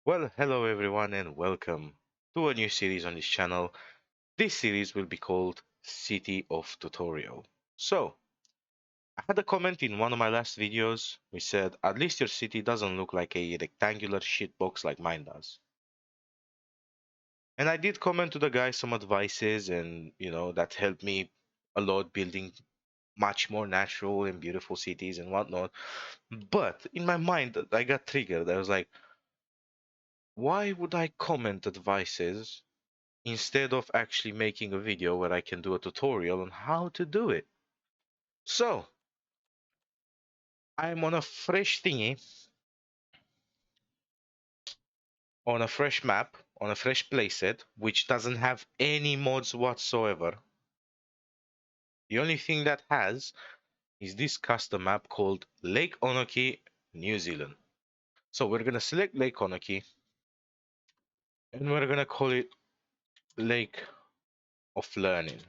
Well, hello everyone and welcome to a new series on this channel. This series will be called City of Tutorial. So, I had a comment in one of my last videos which said, at least your city doesn't look like a rectangular shitbox like mine does. And I did comment to the guy some advices and, that helped me a lot building much more natural and beautiful cities and whatnot. But in my mind, I got triggered. I was like, why would I comment advices instead of actually making a video where I can do a tutorial on how to do it? So I'm on a fresh thingy, on a fresh map, on a fresh playset, which doesn't have any mods whatsoever. The only thing that has is this custom map called Lake Onoki, New Zealand. So we're gonna select Lake Onoki and we're gonna call it Lake of Learning.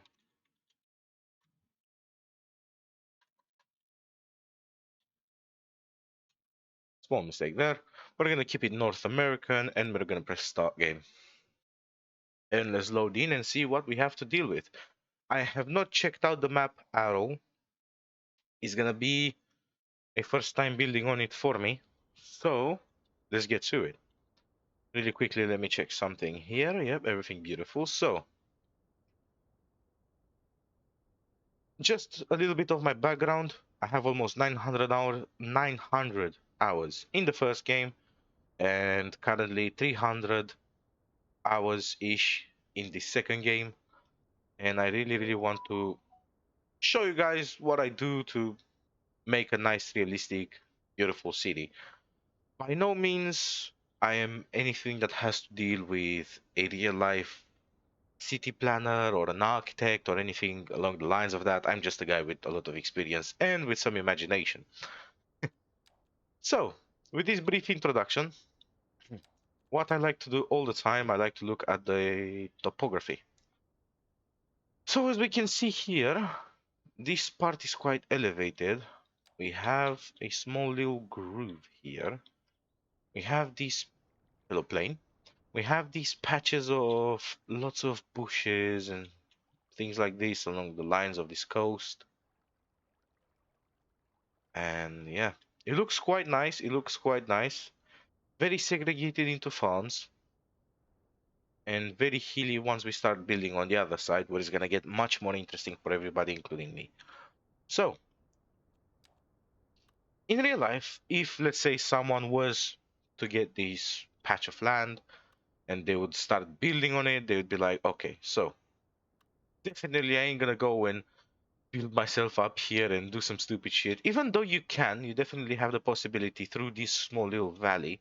Small mistake there. We're gonna keep it North American and we're gonna press start game. And let's load in and see what we have to deal with. I have not checked out the map at all. It's gonna be a first time building on it for me. So let's get to it. Really quickly, let me check something here. Yep, everything beautiful. So just a little bit of my background. I have almost 900 hours in the first game and currently 300 hours ish in the second game. And I really want to show you guys what I do to make a nice, realistic, beautiful city. By no means I am anything that has to deal with a real life city planner or an architect or anything along the lines of that. I'm just a guy with a lot of experience and with some imagination. So, with this brief introduction, what I like to do all the time, I like to look at the topography. So, as we can see here, this part is quite elevated. We have a small little groove here. We have this hello plane. We have these patches of lots of bushes and things like this along the lines of this coast. And yeah, it looks quite nice. It looks quite nice. Very segregated into farms and very hilly once we start building on the other side, where it's going to get much more interesting for everybody, including me. So, in real life, if let's say someone was to get this patch of land and they would start building on it, they would be like, okay, so definitely I ain't gonna go and build myself up here and do some stupid shit. Even though you definitely have the possibility through this small little valley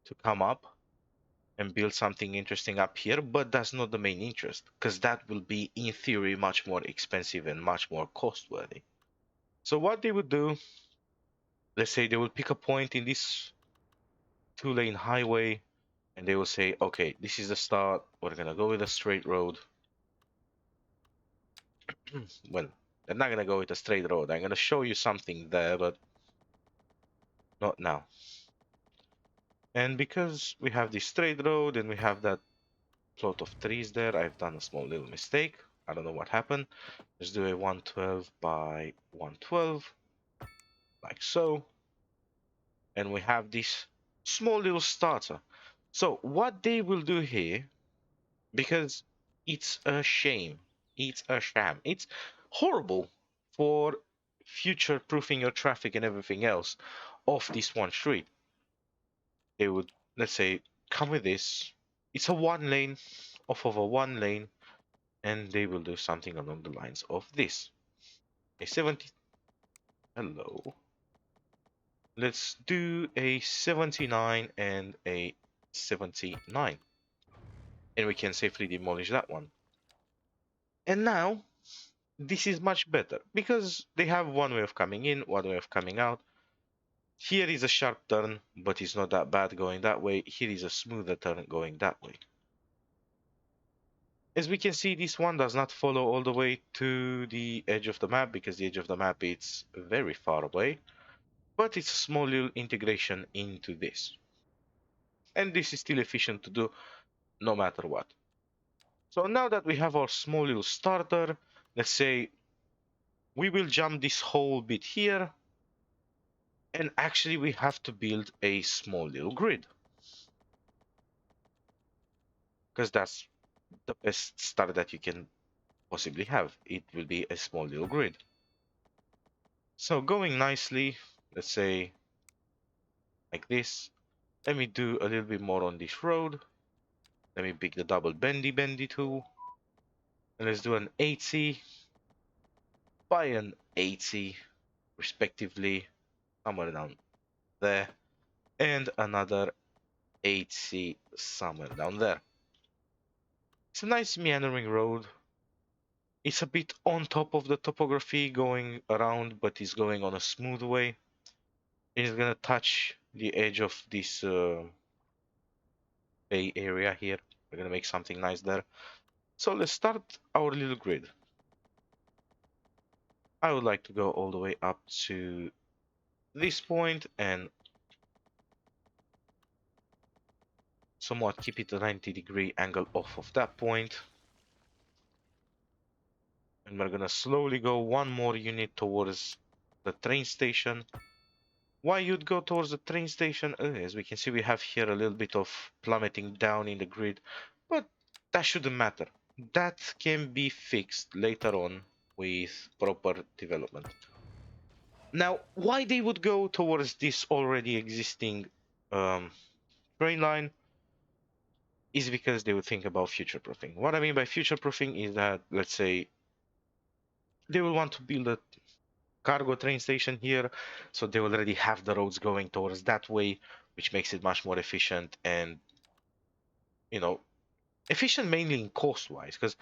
to come up and build something interesting up here, but that's not the main interest, because that will be, in theory, much more expensive and much more cost worthy. So what they would do, let's say they will pick a point in this two-lane highway and they will say, okay, this is the start. We're gonna go with a straight road. Well, they're not gonna go with a straight road. I'm gonna show you something there, but not now. And because we have this straight road and we have that plot of trees there, I've done a small little mistake. I don't know what happened. Let's do a 112 by 112, like so. And we have this small little starter. So what they will do here, because it's a shame, it's a sham, it's horrible for future proofing your traffic and everything else off this one street. They would, let's say, come with this. It's a one lane off of a one lane, and they will do something along the lines of this. A 70. Hello. Let's do a 79 and a 79. And we can safely demolish that one. And now, this is much better because they have one way of coming in, one way of coming out. Here is a sharp turn, but it's not that bad going that way. Here is a smoother turn going that way. As we can see, this one does not follow all the way to the edge of the map because the edge of the map is very far away, but it's a small little integration into this. and this is still efficient to do no matter what. So now that we have our small little starter, let's say we will jump this whole bit here, and actually we have to build a small little grid, because that's the best start that you can possibly have. It will be a small little grid. So going nicely, let's say like this. Let me do a little bit more on this road. Let me pick the double bendy tool. And let's do an 80 by an 80 respectively, somewhere down there. And another 80 somewhere down there. It's a nice meandering road. It's a bit on top of the topography going around, but it's going on a smooth way. It's gonna touch the edge of this bay area here. We're gonna make something nice there. So let's start our little grid. I would like to go all the way up to this point and somewhat keep it a 90-degree angle off of that point. And we're gonna slowly go one more unit towards the train station. Why you'd go towards the train station? As we can see, we have here a little bit of plummeting down in the grid, but that shouldn't matter. That can be fixed later on with proper development. Now, why they would go towards this already existing train line is because they would think about future proofing. What I mean by future proofing is that, let's say, they will want to build a cargo train station here, so they already have the roads going towards that way, which makes it much more efficient and, you know, efficient mainly in cost wise, because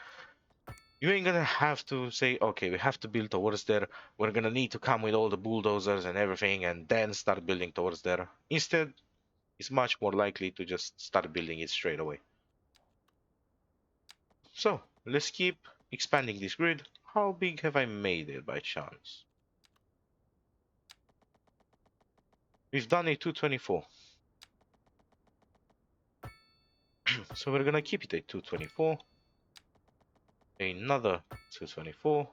you ain't gonna have to say, okay, we have to build towards there, we're gonna need to come with all the bulldozers and everything and then start building towards there. Instead, it's much more likely to just start building it straight away. So let's keep expanding this grid. How big have I made it by chance? We've done a 224. So we're gonna keep it at 224. Another 224.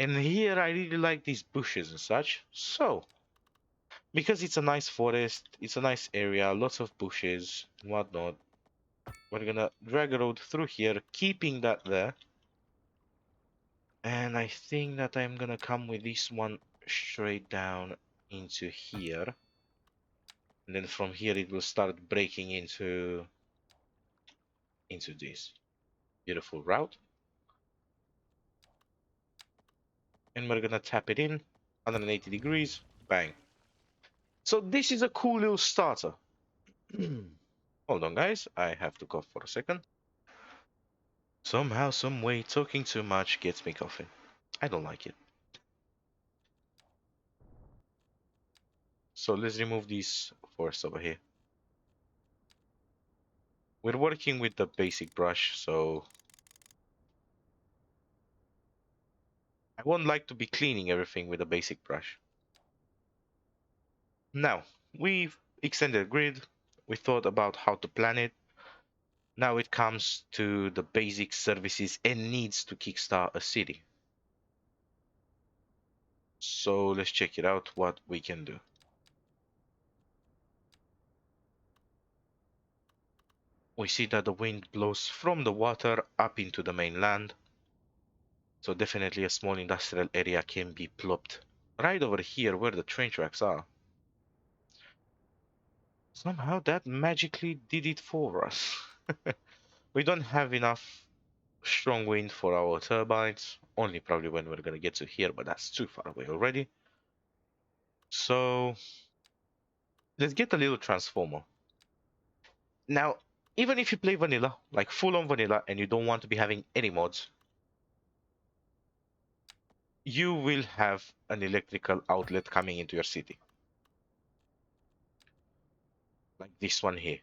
And here I really like these bushes and such. So, because it's a nice forest, it's a nice area, lots of bushes and whatnot, we're gonna drag a road through here, keeping that there. And I think that I'm gonna come with this one straight down into here. And then from here it will start breaking into this beautiful route. And we're gonna tap it in, 180 degrees, bang. So this is a cool little starter. Hold on guys, I have to cough for a second. Somehow, some way, talking too much gets me coughing. I don't like it. So let's remove these forests over here. We're working with the basic brush, so I won't like to be cleaning everything with a basic brush. Now, we've extended the grid, we thought about how to plan it. Now it comes to the basic services and needs to kickstart a city. So let's check it out what we can do. We see that the wind blows from the water up into the mainland. So definitely a small industrial area can be plopped right over here where the train tracks are. Somehow that magically did it for us. We don't have enough strong wind for our turbines, only probably when we're gonna get to here, but that's too far away already. So let's get a little transformer. Now, even if you play vanilla, like full on vanilla, and you don't want to be having any mods, you will have an electrical outlet coming into your city. Like this one here.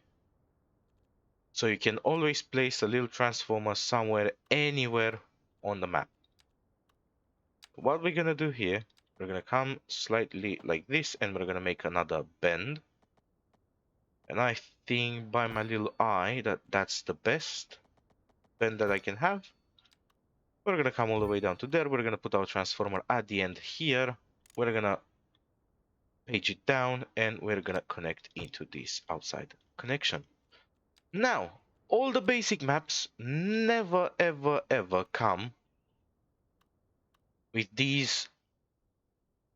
So you can always place a little transformer somewhere, anywhere on the map. What we're gonna do here, we're gonna come slightly like this and we're gonna make another bend. And I think by my little eye that that's the best pen that I can have. We're gonna come all the way down to there. We're gonna put our transformer at the end here. We're gonna page it down and we're gonna connect into this outside connection. Now, all the basic maps never ever ever come with these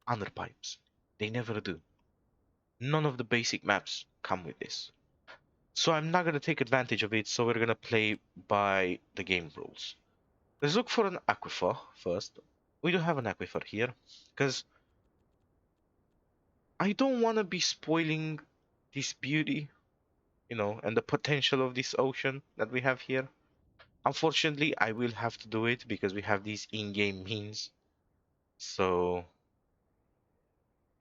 underpipes. They never do. None of the basic maps come with this. So I'm not gonna take advantage of it, so we're gonna play by the game rules. Let's look for an aquifer first. We don't have an aquifer here, because I don't want to be spoiling this beauty, and the potential of this ocean that we have here. Unfortunately, I will have to do it because we have these in-game means. So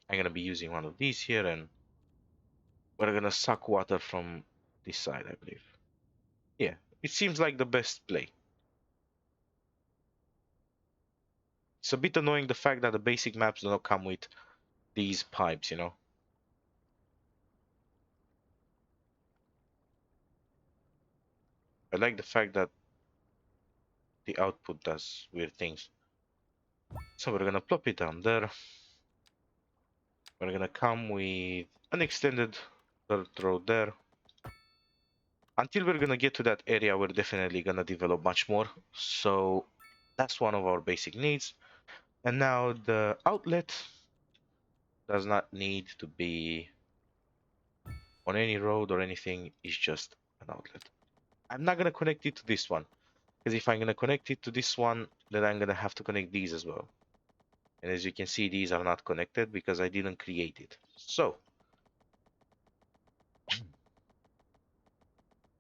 I'm gonna be using one of these here, and we're gonna suck water from this side, I believe. Yeah, it seems like the best play. It's a bit annoying the fact that the basic maps do not come with these pipes. I like the fact that the output does weird things. So we're gonna plop it down there. We're gonna come with an extended dirt road there. Until we're gonna get to that area, we're definitely gonna develop much more. So that's one of our basic needs. And now the outlet does not need to be on any road or anything. It's just an outlet. I'm not gonna connect it to this one, because if I'm gonna connect it to this one, then I'm gonna have to connect these as well. And as you can see, these are not connected because I didn't create it. So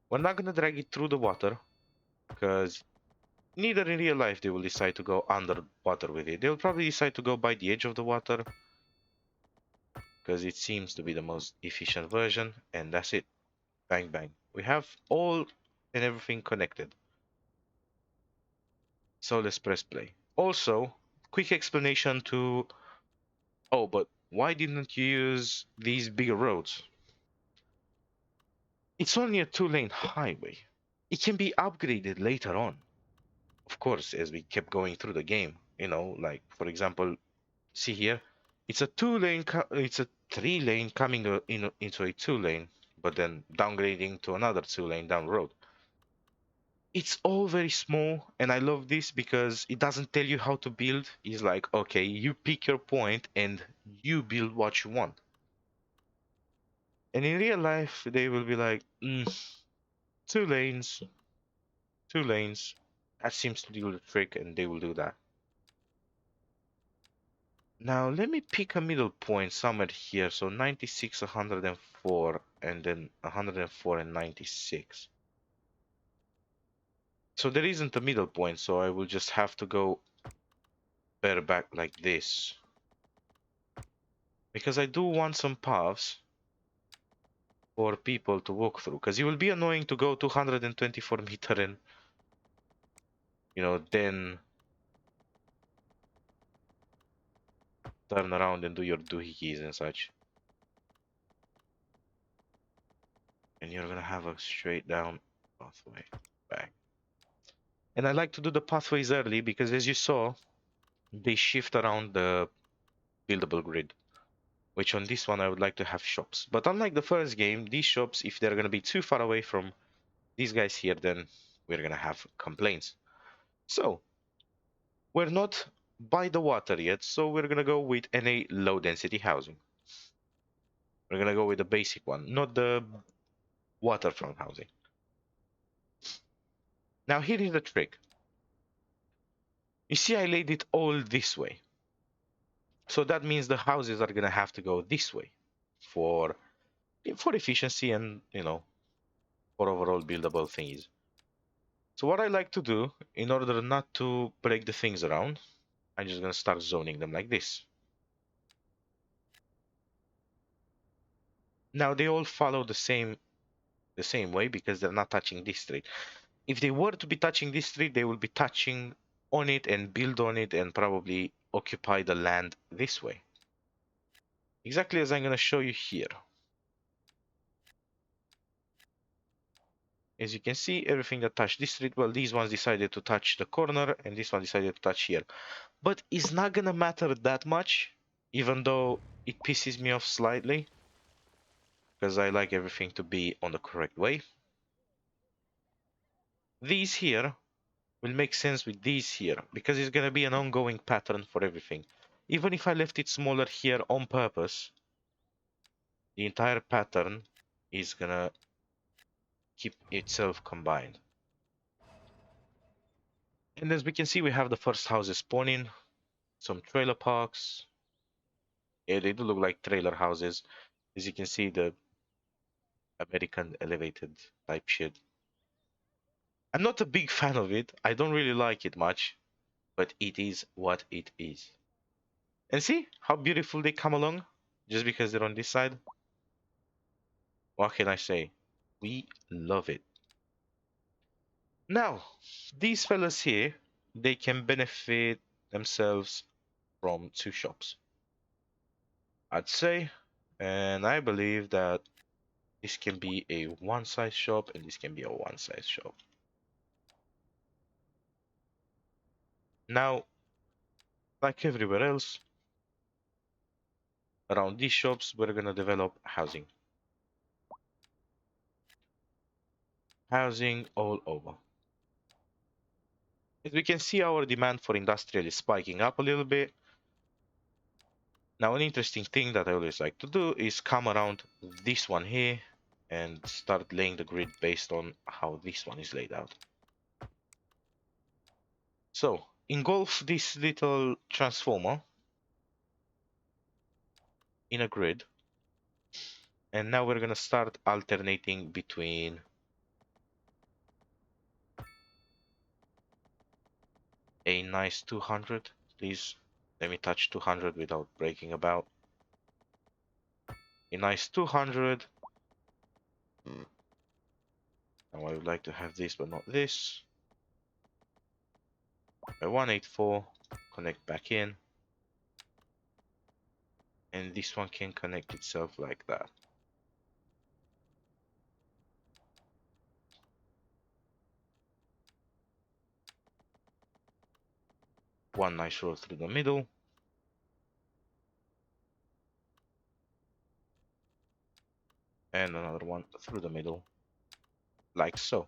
we're not gonna drag it through the water, because neither in real life they will decide to go underwater with it. They'll probably decide to go by the edge of the water, because it seems to be the most efficient version, and that's it. Bang bang. We have all and everything connected. So let's press play. Also, quick explanation to... Oh, but why didn't you use these bigger roads? It's only a 2-lane highway. It can be upgraded later on, of course, as we kept going through the game. Like, for example, see here, it's a 2-lane, it's a 3-lane coming into a 2-lane, but then downgrading to another 2-lane down the road. It's all very small, and I love this because it doesn't tell you how to build. It's like, okay, you pick your point and you build what you want. And in real life, they will be like, 2 lanes, 2 lanes. That seems to do the trick, and they will do that. Now, let me pick a middle point somewhere here. So 96, 104, and then 104 and 96. So there isn't a middle point, so I will just have to go bareback like this. Because I do want some paths for people to walk through. Because it will be annoying to go 224 meter and, then turn around and do your doohickeys and such. And you're gonna have a straight down pathway back. And I like to do the pathways early because, as you saw, they shift around the buildable grid, which on this one I would like to have shops. But unlike the first game, these shops, if they're going to be too far away from these guys here, then we're going to have complaints. So we're not by the water yet, so we're going to go with NA low density housing. We're going to go with the basic one, not the waterfront housing. Now here is the trick. You see, I laid it all this way. So that means the houses are going to have to go this way for efficiency and, for overall buildable things. So what I like to do, in order not to break the things around, I'm just gonna start zoning them like this. Now they all follow the same way because they're not touching this street. If they were to be touching this street, they will be touching on it and build on it and probably occupy the land this way. Exactly as I'm gonna show you here. as you can see, everything that touched this street, well, these ones decided to touch the corner, and this one decided to touch here. But it's not gonna matter that much, even though it pisses me off slightly, because I like everything to be on the correct way. These here will make sense with these here, because it's gonna be an ongoing pattern for everything. Even if I left it smaller here on purpose, the entire pattern is gonna keep itself combined. And as we can see, we have the first houses spawning, some trailer parks. Yeah, they do look like trailer houses. As you can see, the American elevated type shit. I'm not a big fan of it. I don't really like it much, but it is what it is. And see how beautiful they come along just because they're on this side? What can I say? We love it. Now, these fellas here, they can benefit themselves from two shops, I'd say. And I believe that this can be a one-size shop and this can be a one-size shop. Now, like everywhere else, around these shops, we're gonna develop housing. Housing all over. As we can see, our demand for industrial is spiking up a little bit. Now, an interesting thing that I always like to do is come around this one here and start laying the grid based on how this one is laid out. So, engulf this little transformer in a grid. And now we're gonna start alternating between a nice 200. Please let me touch 200 without breaking about. A nice 200. Now I would like to have this, but not this. A 184, connect back in. And this one can connect itself like that. One nice row through the middle. And another one through the middle, like so.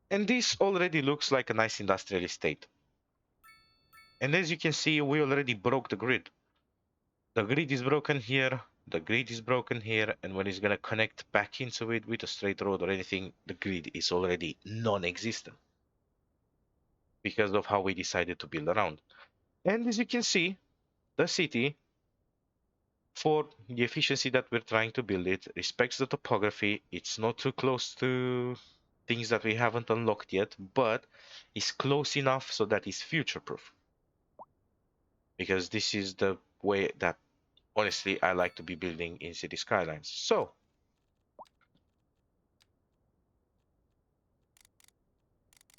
And this already looks like a nice industrial estate. And as you can see, we already broke the grid. The grid is broken here, the grid is broken here, and when it's gonna connect back into it with a straight road or anything, the grid is already non-existent because of how we decided to build around. And as you can see, the city, for the efficiency that we're trying to build it, respects the topography. It's not too close to things that we haven't unlocked yet, but it's close enough so that it's future-proof. Because this is the way that, honestly, I like to be building in City Skylines. So,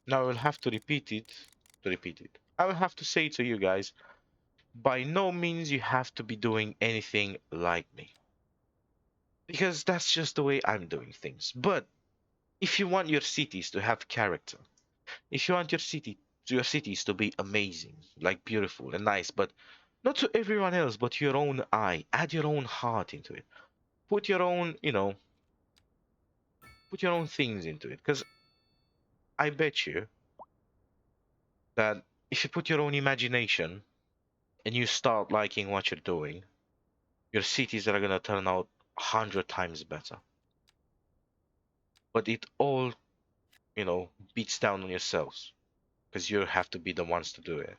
now I will have to repeat it. I will have to say to you guys, by no means you have to be doing anything like me. Because that's just the way I'm doing things. But if you want your cities to have character, if you want your cities to be amazing, like beautiful and nice, but not to everyone else, but to your own eye, add your own heart into it. Put your own, put your own things into it. Because I bet you that if you put your own imagination and you start liking what you're doing, your cities are gonna turn out 100 times better. But it all, beats down on yourselves because you have to be the ones to do it.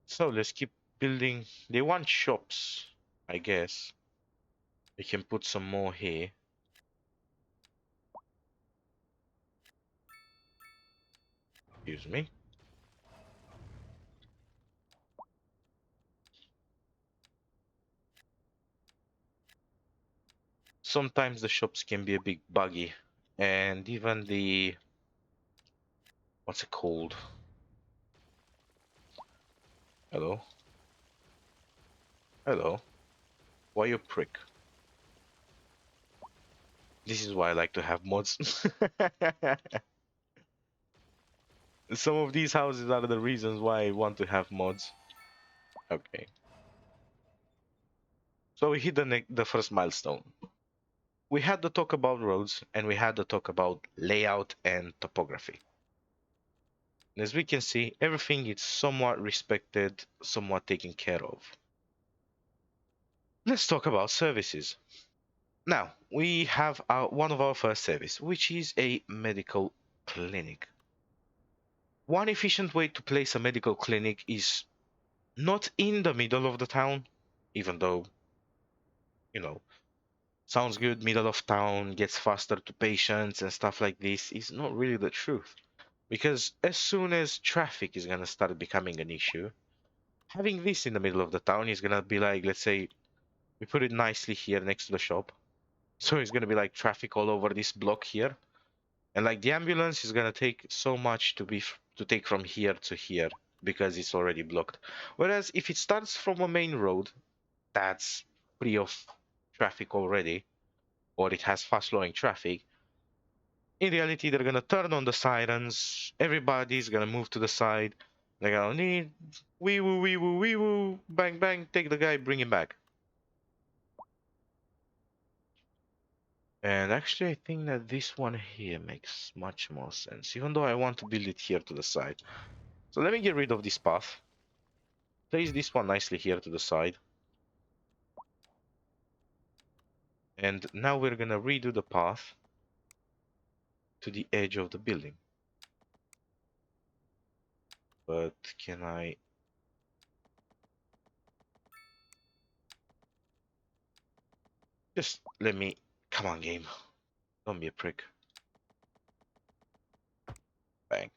So let's keep building. They want shops, I guess. We can put some more here. Excuse me. Sometimes the shops can be a bit buggy, and even the what's it called? Hello, hello. Why you prick? This is why I like to have mods. Some of these houses are the reasons why I want to have mods. Okay. So we hit the first milestone. We had to talk about roads and we had to talk about layout and topography. And as we can see, everything is somewhat respected, somewhat taken care of. Let's talk about services. Now, we have one of our first service, which is a medical clinic. One efficient way to place a medical clinic is not in the middle of the town, even though, you know, sounds good, middle of town, gets faster to patients and stuff like this, is not really the truth. Because as soon as traffic is going to start becoming an issue, having this in the middle of the town is going to be like, let's say, we put it nicely here next to the shop. So it's going to be like traffic all over this block here. And like the ambulance is going to take so much to take from here to here because it's already blocked. Whereas if it starts from a main road that's free of traffic already, or it has fast flowing traffic, in reality, they're gonna turn on the sirens. Everybody's gonna move to the side. They're gonna need wee woo, bang bang, take the guy, bring him back. And actually, I think that this one here makes much more sense, even though I want to build it here to the side. So let me get rid of this path. Place this one nicely here to the side. And now we're gonna redo the path to the edge of the building. But can I... Just let me... Come on, game. Don't be a prick. Bang.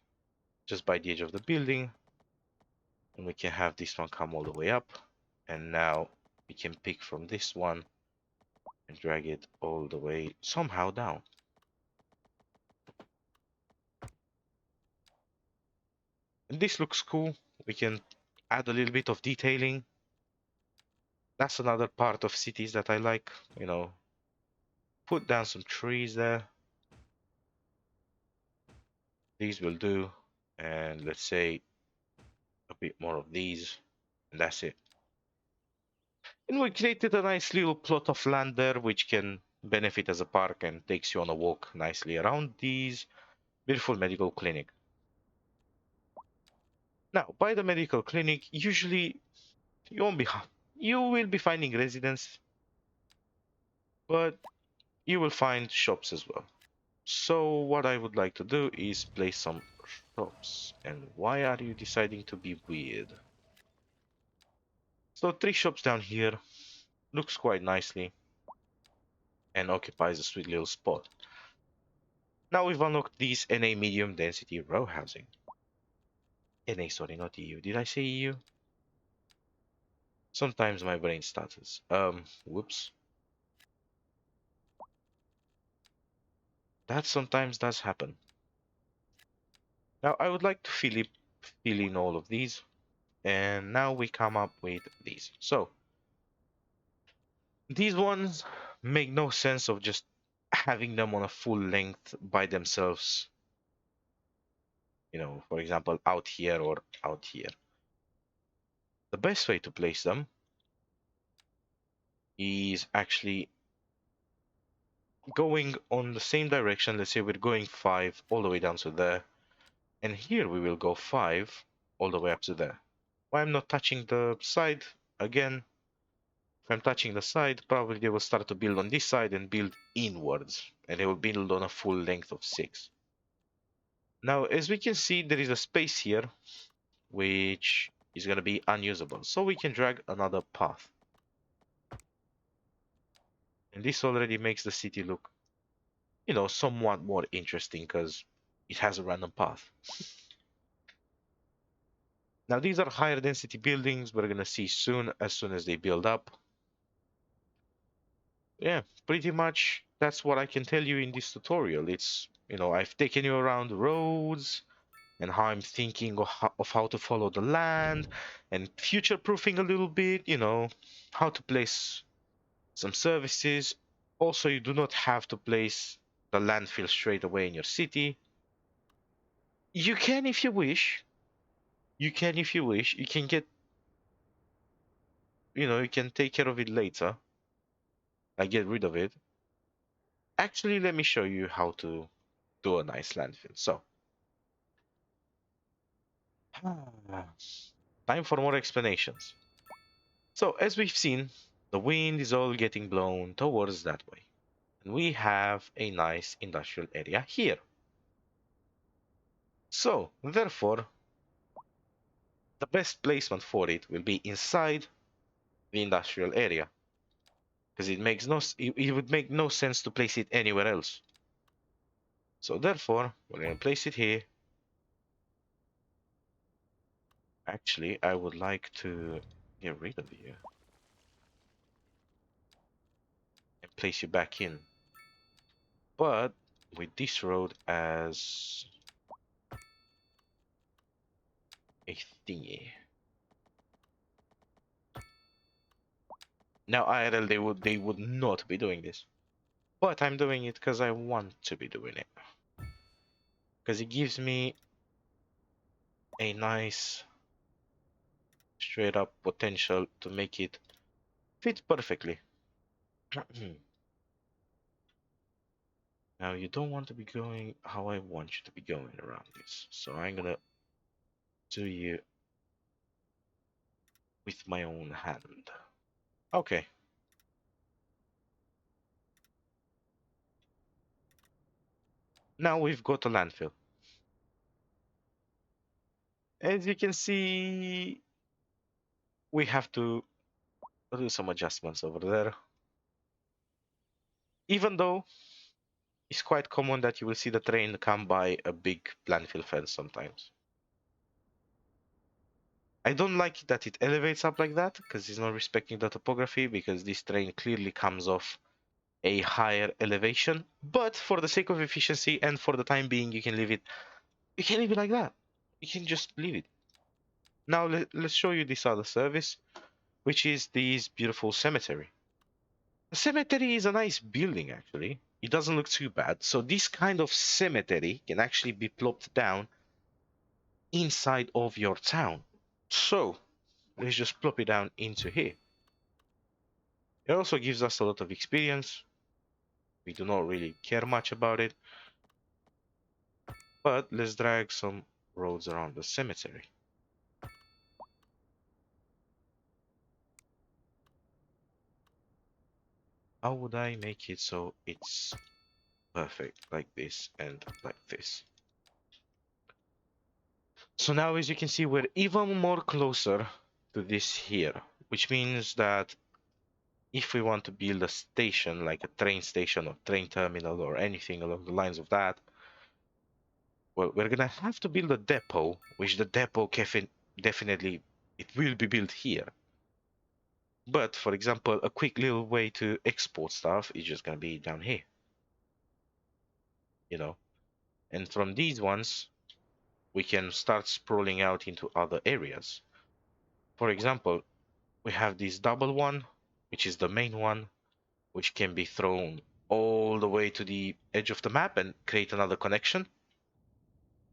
Just by the edge of the building. And we can have this one come all the way up. And now we can pick from this one and drag it all the way somehow down. And this looks cool. We can add a little bit of detailing. That's another part of cities that I like, you know. Put down some trees there. These will do. And let's say a bit more of these. And that's it. And we created a nice little plot of land there, which can benefit as a park and takes you on a walk nicely around these beautiful medical clinic. Now, by the medical clinic, usually you won't be you will be finding residents, but you will find shops as well. So what I would like to do is place some shops. And why are you deciding to be weird? So 3 shops down here looks quite nicely and occupies a sweet little spot. Now we've unlocked these NA medium density row housing. NA, sorry, not EU. Did I say EU? Sometimes my brain stutters. Whoops. That sometimes does happen. Now I would like to fill in all of these, and now we come up with these. So these ones make no sense of just having them on a full length by themselves. You know, for example, out here or out here. The best way to place them is actually going on the same direction. Let's say we're going 5 all the way down to there. And here we will go 5 all the way up to there. Why I'm not touching the side? Again, if I'm touching the side, probably they will start to build on this side and build inwards. And they will build on a full length of 6. Now, as we can see, there is a space here, which is going to be unusable. So we can drag another path. And this already makes the city look, you know, somewhat more interesting because it has a random path. Now, these are higher density buildings. We're going to see soon, as soon as they build up. Yeah, pretty much that's what I can tell you in this tutorial. It's, you know, I've taken you around the roads and how I'm thinking of how to follow the land and future proofing a little bit, you know, how to place some services. Also, you do not have to place the landfill straight away in your city. You can if you wish. You can if you wish. You can get, you can take care of it later. Like get rid of it. Actually, let me show you how to do a nice landfill. So, time for more explanations. So, as we've seen, the wind is all getting blown towards that way. And we have a nice industrial area here. So, therefore, the best placement for it will be inside the industrial area. Because it would make no sense to place it anywhere else. So therefore, we're going to place it here. Actually, I would like to get rid of you and place you back in. But with this road as a thingy. Now IRL they would not be doing this. But I'm doing it because I want to be doing it. Because it gives me a nice straight up potential to make it fit perfectly. Now you don't want to be going how I want you to be going around this. So I'm gonna do you with my own hand. Okay. Now we've got a landfill. As you can see, we have to do some adjustments over there. Even though it's quite common that you will see the train come by a big landfill fence sometimes. I don't like that it elevates up like that because it's not respecting the topography, because this train clearly comes off a higher elevation. But for the sake of efficiency and for the time being, you can leave it. You can leave it like that. You can just leave it. Now let's show you this other service, which is this beautiful cemetery. The cemetery is a nice building, actually. It doesn't look too bad. So this kind of cemetery can actually be plopped down inside of your town. So let's just plop it down into here. It also gives us a lot of experience. We do not really care much about it. But let's drag some roads around the cemetery. How would I make it so it's perfect like this and like this? So now, as you can see, we're even more closer to this here, which means that if we want to build a station, like a train station or train terminal or anything along the lines of that, well, we're gonna have to build a depot, which the depot definitely it will be built here. But for example, a quick little way to export stuff is just gonna be down here, you know. And from these ones, we can start sprawling out into other areas. For example, we have this double one, which is the main one, which can be thrown all the way to the edge of the map and create another connection.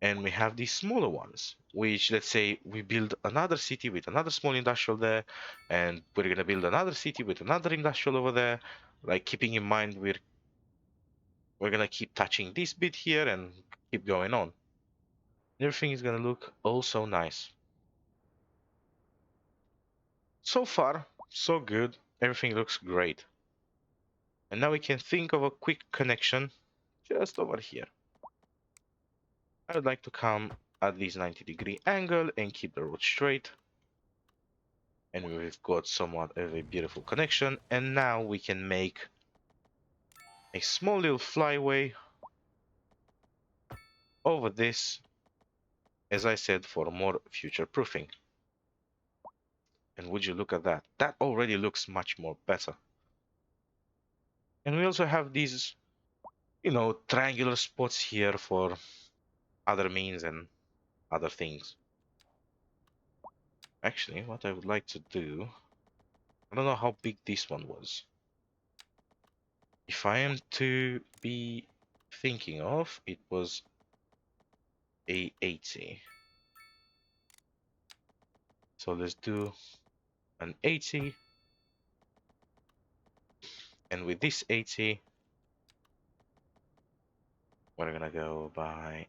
And we have these smaller ones, which, let's say we build another city with another small industrial there, and we're going to build another city with another industrial over there, like keeping in mind we're going to keep touching this bit here and keep going on. Everything is going to look also nice. So far, so good. Everything looks great. And now we can think of a quick connection just over here. I would like to come at this 90-degree angle and keep the road straight. And we've got somewhat of a beautiful connection. And now we can make a small little flyway over this, as I said, for more future proofing. And would you look at that? That already looks much more better. And we also have these, triangular spots here for other means and other things. Actually, what I would like to do, I don't know how big this one was. if I am to be thinking of, it was a 80. So let's do an 80, and with this 80, we're gonna go by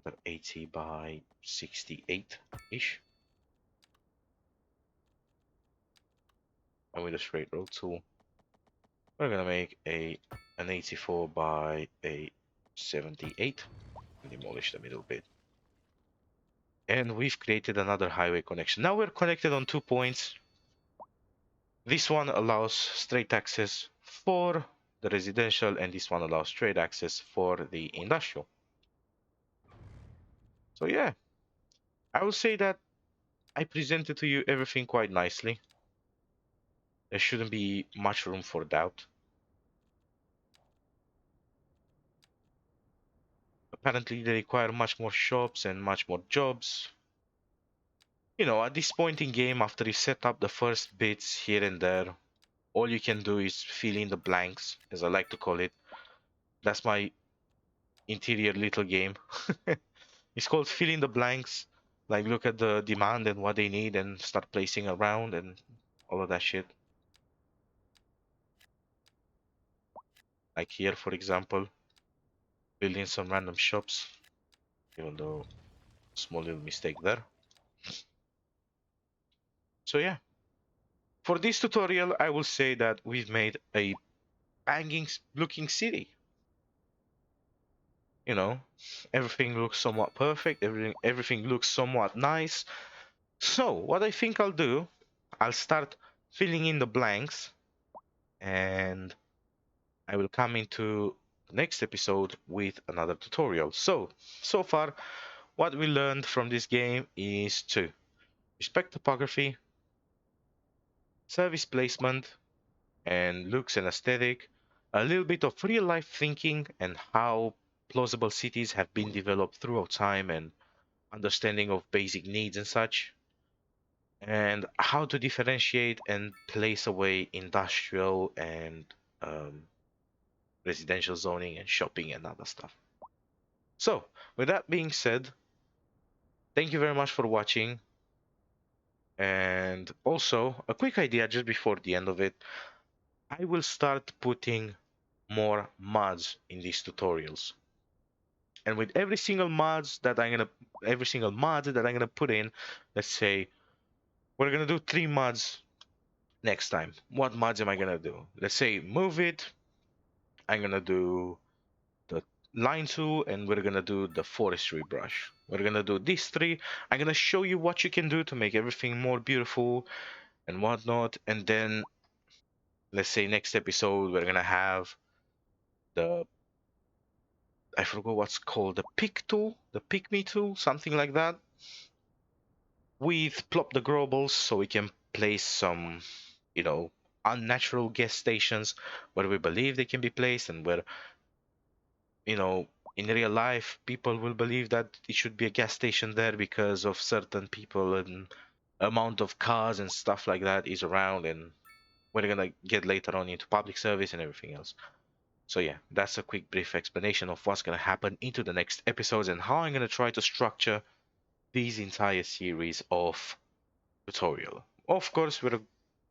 another 80 by 68-ish. And with a straight road tool, we're gonna make an 84 by a 78 and demolish the middle bit. And we've created another highway connection. Now we're connected on 2 points. This one allows straight access for the residential, and this one allows straight access for the industrial. So yeah, I would say that I presented to you everything quite nicely. There shouldn't be much room for doubt. Apparently, they require much more shops and much more jobs. You know, at this point in game, after you set up the first bits here and there, all you can do is fill in the blanks, as I like to call it. That's my interior little game. It's called fill in the blanks. Like, look at the demand and what they need and start placing around and all of that shit. Like here, for example, building some random shops, even though small little mistake there. So yeah, for this tutorial, I will say that we've made a banging looking city. You know, everything looks somewhat perfect. Everything looks somewhat nice. So what I think I'll do, I'll start filling in the blanks, and I will come into the next episode with another tutorial. So far, what we learned from this game is to respect topography, service placement, and looks and aesthetic, a little bit of real life thinking and how plausible cities have been developed throughout time, and understanding of basic needs and such, and how to differentiate and place away industrial and um, residential zoning and shopping and other stuff. So, with that being said, thank you very much for watching. And also, a quick idea just before the end of it, I will start putting more mods in these tutorials. And with every single mod that I'm gonna put in, let's say we're gonna do 3 mods next time. What mods am I gonna do? Let's say move it. I'm gonna do the line tool, and we're gonna do the forestry brush. We're gonna do these 3. I'm gonna show you what you can do to make everything more beautiful and whatnot. And then let's say next episode we're gonna have the, I forgot what's called, the pick tool, the pick me tool, something like that. We've plopped the growables so we can place some, you know, unnatural gas stations where we believe they can be placed, and where, you know, in real life people will believe that it should be a gas station there because of certain people and amount of cars and stuff like that is around, and we're gonna get later on into public service and everything else. So yeah, that's a quick brief explanation of what's gonna happen into the next episodes and how I'm gonna try to structure these entire series of tutorial. Of course, we're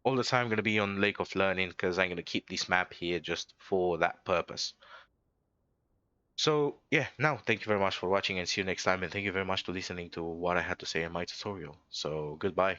all the time going to be on Lake of Learning because I'm going to keep this map here just for that purpose. So yeah, now thank you very much for watching, and see you next time, and thank you very much for listening to what I had to say in my tutorial. So goodbye.